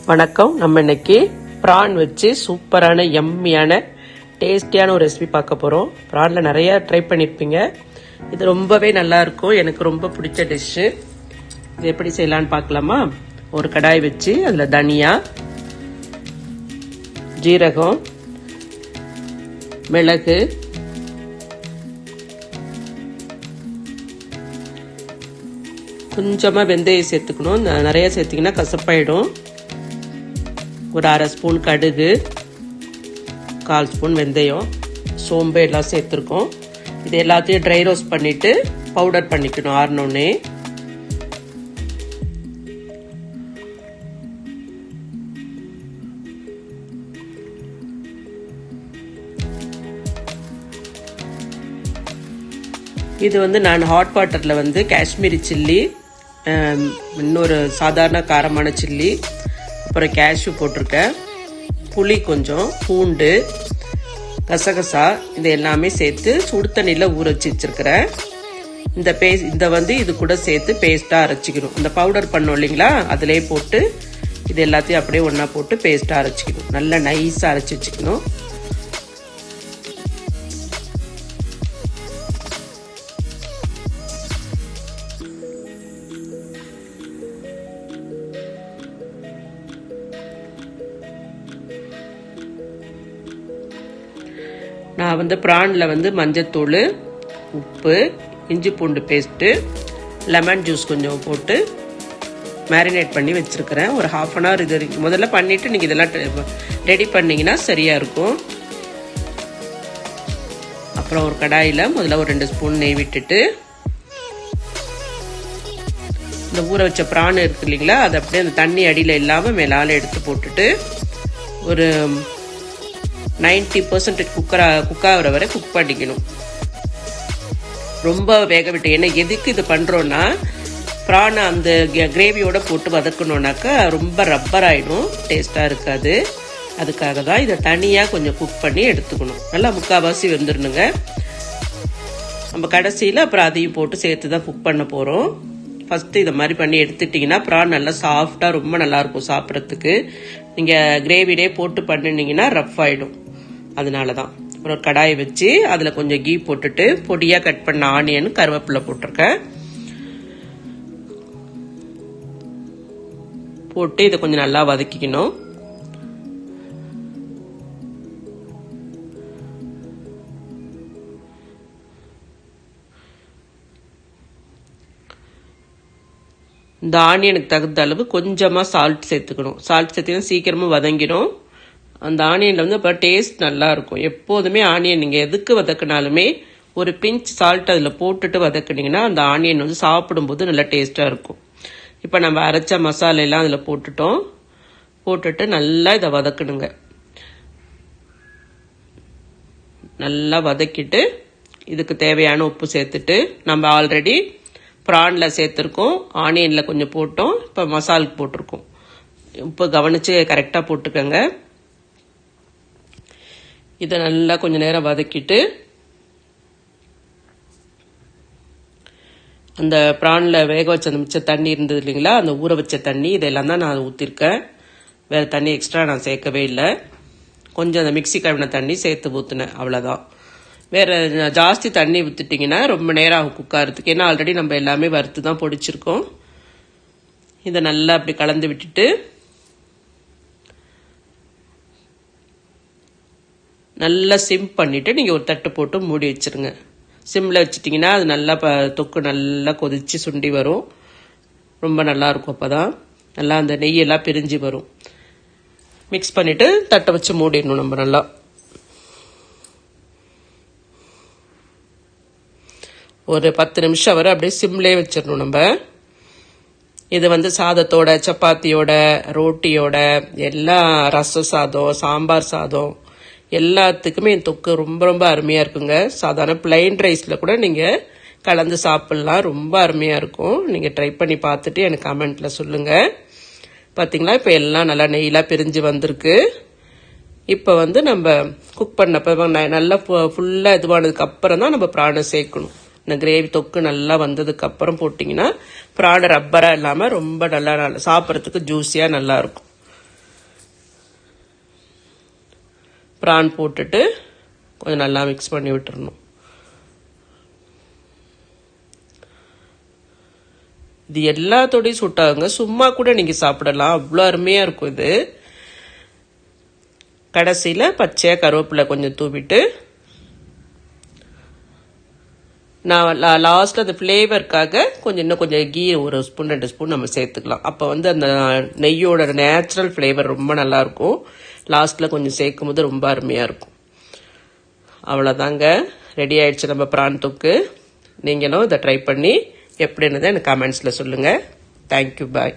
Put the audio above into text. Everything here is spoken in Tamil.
வணக்கம். நம்ம இன்னைக்கு ப்ரான் வச்சு சூப்பரான எம்மியான டேஸ்டியான ஒரு ரெசிபி பார்க்க போகிறோம். ப்ரானில் நிறைய ட்ரை பண்ணியிருப்பீங்க. இது ரொம்பவே நல்லா இருக்கும். எனக்கு ரொம்ப பிடிச்ச டிஷ்ஷு. இது எப்படி செய்யலான்னு பார்க்கலாமா? ஒரு கடாய் வச்சு அதில் தனியா, ஜீரகம், மிளகு, கொஞ்சமாக வெந்தயம் சேர்த்துக்கணும். நிறைய சேர்த்திங்கன்னா கசப்பாயிடும். ஒரு அரை ஸ்பூன் கடுகு, 1/4 ஸ்பூன் வெந்தயம், சோம்பு எல்லாம் சேர்த்துருக்கோம். இது எல்லாத்தையும் ட்ரை ரோஸ்ட் பண்ணிவிட்டு பவுடர் பண்ணிக்கணும் ஆறினோடனே. இது நான் ஹாட் வாட்டரில் காஷ்மீரி சில்லி, இன்னொரு சாதாரண காரமான சில்லி, அப்புறம் கேஷ்யூ போட்டிருக்கேன், புளி கொஞ்சம், பூண்டு, கசகசா, இது எல்லாமே சேர்த்து சுடு தண்ணியில் ஊற வச்சு வச்சிருக்கிறேன். இது கூட சேர்த்து பேஸ்ட்டாக அரைச்சிக்கணும். இந்த பவுடர் பண்ணோம் இல்லைங்களா, அதிலே போட்டு இது எல்லாத்தையும் அப்படியே ஒன்றா போட்டு பேஸ்ட்டாக அரைச்சிக்கணும். நல்லா நைஸாக அரைச்சி வச்சுக்கணும். நான் ப்ரானில் மஞ்சத்தூள், உப்பு, இஞ்சி பூண்டு பேஸ்ட்டு, லெமன் ஜூஸ் கொஞ்சம் போட்டு மேரினேட் பண்ணி வச்சுருக்கிறேன். ஒரு 1/2 அன் ஹவர் இது முதல்ல பண்ணிவிட்டு நீங்கள் இதெல்லாம் ரெடி பண்ணிங்கன்னா சரியாக இருக்கும். அப்புறம் ஒரு கடாயில் முதல்ல ஒரு 2 ஸ்பூன் நெய் விட்டுட்டு இந்த ஊற வச்ச ப்ரான் இருக்கு இல்லைங்களா, அதை அப்படியே அந்த தண்ணி அடியில் இல்லாமல் மேலால் எடுத்து போட்டுட்டு ஒரு 90% குக் ஆகிற வரை குக் பண்ணிக்கணும். ரொம்ப வேக விட்டு. ஏன்னா எதுக்கு இது பண்ணுறோன்னா, ப்ரானை அந்த கிரேவியோட போட்டு வதக்கணுன்னாக்கா ரொம்ப ரப்பர் ஆகிடும், டேஸ்ட்டாக இருக்காது. அதுக்காக தான் இதை தனியாக கொஞ்சம் குக் பண்ணி எடுத்துக்கணும். நல்லா முக்கால்வாசி வந்துடணுங்க. நம்ம கடைசியில் அப்புறம் அதையும் போட்டு சேர்த்து தான் குக் பண்ண போகிறோம். ஃபஸ்ட்டு இதை மாதிரி பண்ணி எடுத்துட்டிங்கன்னா ப்ரான் நல்லா சாஃப்டாக ரொம்ப நல்லாயிருக்கும் சாப்பிட்றதுக்கு. நீங்கள் கிரேவிலே போட்டு பண்ணினீங்கன்னா ரஃப் ஆகிடும். அதனால தான். அப்புறம் கடாயை வச்சு அதில் கொஞ்சம் கீ போட்டுட்டு பொடியாக கட் பண்ண ஆனியன், கருவேப்பிலை போட்டிருக்கேன். போட்டு இதை கொஞ்சம் நல்லா வதக்கிக்கணும். இந்த ஆனியனுக்கு தகுந்த அளவு கொஞ்சமாக சால்ட் சேர்த்துக்கணும். சால்ட் சேர்த்திங்கன்னா சீக்கிரமாக வதங்கிடும். அந்த ஆனியனில் இப்போ டேஸ்ட் நல்லா இருக்கும். எப்போதுமே ஆனியன் நீங்கள் எதுக்கு வதக்கினாலுமே ஒரு பிஞ்ச் சால்ட் அதில் போட்டுட்டு வதக்குனீங்கன்னா அந்த ஆனியன் சாப்பிடும்போது நல்லா டேஸ்ட்டாக இருக்கும். இப்போ நம்ம அரைச்ச மசாலையெல்லாம் அதில் போட்டுட்டோம். போட்டுட்டு நல்லா இதை வதக்கணுங்க. நல்லா வதக்கிட்டு இதுக்கு தேவையான உப்பு சேர்த்துட்டு, நம்ம ஆல்ரெடி ப்ரானில் சேர்த்துருக்கோம், ஆனியனில் கொஞ்சம் போட்டோம், இப்போ மசாலுக்கு போட்டிருக்கோம். உப்பு கவனித்து கரெக்டாக போட்டுக்கோங்க. இதை நல்லா கொஞ்சம் நேரம் வதக்கிட்டு அந்த ப்ரானில் வேக வச்ச அந்த மிச்ச தண்ணி இருந்தது இல்லைங்களா, அந்த ஊற வச்ச தண்ணி, இதெல்லாம் தான் நான் ஊற்றிருக்கேன். வேறு தண்ணி எக்ஸ்ட்ரா நான் சேர்க்கவே இல்லை. கொஞ்சம் அந்த மிக்ஸி கழுவின தண்ணி சேர்த்து ஊற்றுனேன், அவ்வளோதான். வேறு ஜாஸ்தி தண்ணி ஊற்றிட்டிங்கன்னா ரொம்ப நேரம் ஆகும் குக் ஆகிறதுக்கு. ஏன்னா ஆல்ரெடி நம்ம எல்லாமே வறுத்து தான் பொடிச்சிருக்கோம். இதை நல்லா அப்படி கலந்து விட்டுட்டு நல்லா சிம் பண்ணிவிட்டு நீங்கள் ஒரு தட்டு போட்டு மூடி வச்சுருங்க. சிம்மில் வச்சுட்டிங்கன்னா அது நல்லா தொக்கு நல்லா கொதித்து சுண்டி வரும். ரொம்ப நல்லாயிருக்கும். அப்போ தான் நல்லா அந்த நெய்யெல்லாம் பிரிஞ்சு வரும். மிக்ஸ் பண்ணிவிட்டு தட்டை வச்சு மூடிடணும். நம்ம நல்லா ஒரு 10 நிமிஷம் வரை அப்படியே சிம்லேயே வச்சிடணும். நம்ம இது சாதத்தோட, சப்பாத்தியோட, ரோட்டியோட, எல்லா ரசம் சாதம், சாம்பார் சாதம் எல்லாத்துக்குமே இந்த தொக்கு ரொம்ப ரொம்ப அருமையாக இருக்குங்க. சாதாரண பிளைன் ரைஸில் கூட நீங்கள் கலந்து சாப்பிட்லாம். ரொம்ப அருமையாக இருக்கும். நீங்கள் ட்ரை பண்ணி பார்த்துட்டு எனக்கு கமெண்ட்டில் சொல்லுங்கள். பார்த்தீங்களா, இப்போ எல்லாம் நல்லா நெய்யெலாம் பிரிஞ்சு வந்திருக்கு. இப்போ நம்ம குக் பண்ணப்போ நல்லா ஃபுல்லாக இதுவானதுக்கு அப்புறம் தான் நம்ம ப்ரானை சேர்க்கணும். இந்த கிரேவி தொக்கு நல்லா வந்ததுக்கு அப்புறம் போட்டிங்கன்னா ப்ரான் ரப்பராக இல்லாமல் ரொம்ப நல்லா சாப்பிட்றதுக்கு ஜூஸியாக நல்லாயிருக்கும். ப்ரான் போட்டுட்டு கொஞ்சம் நல்லா மிக்ஸ் பண்ணி விட்டுறணும். இது எல்லாத்தோடையும் சுட்டாங்க, சும்மா கூட நீங்கள் சாப்பிடலாம், அவ்வளோ அருமையாக இருக்கும் இது. கடைசியில் பச்சையாக கருவேப்பிலை கொஞ்சம் தூவிட்டு நான் லாஸ்ட்டில் அந்த ஃப்ளேவருக்காக இன்னும் கொஞ்சம் கீ ஒரு ஸ்பூன் 2 ஸ்பூன் நம்ம சேர்த்துக்கலாம். அப்போ வந்து அந்த நெய்யோட நேச்சுரல் ஃப்ளேவர் ரொம்ப நல்லாயிருக்கும். லாஸ்ட்டில் கொஞ்சம் சேர்க்கும் போது ரொம்ப அருமையாக இருக்கும். அவ்வளோதாங்க, ரெடி ஆயிடுச்சு நம்ம ப்ரான் தொக்கு. நீங்களும் இதை ட்ரை பண்ணி எப்படின்னு எனக்கு கமெண்ட்ஸில் சொல்லுங்கள். தேங்க்யூ, பாய்.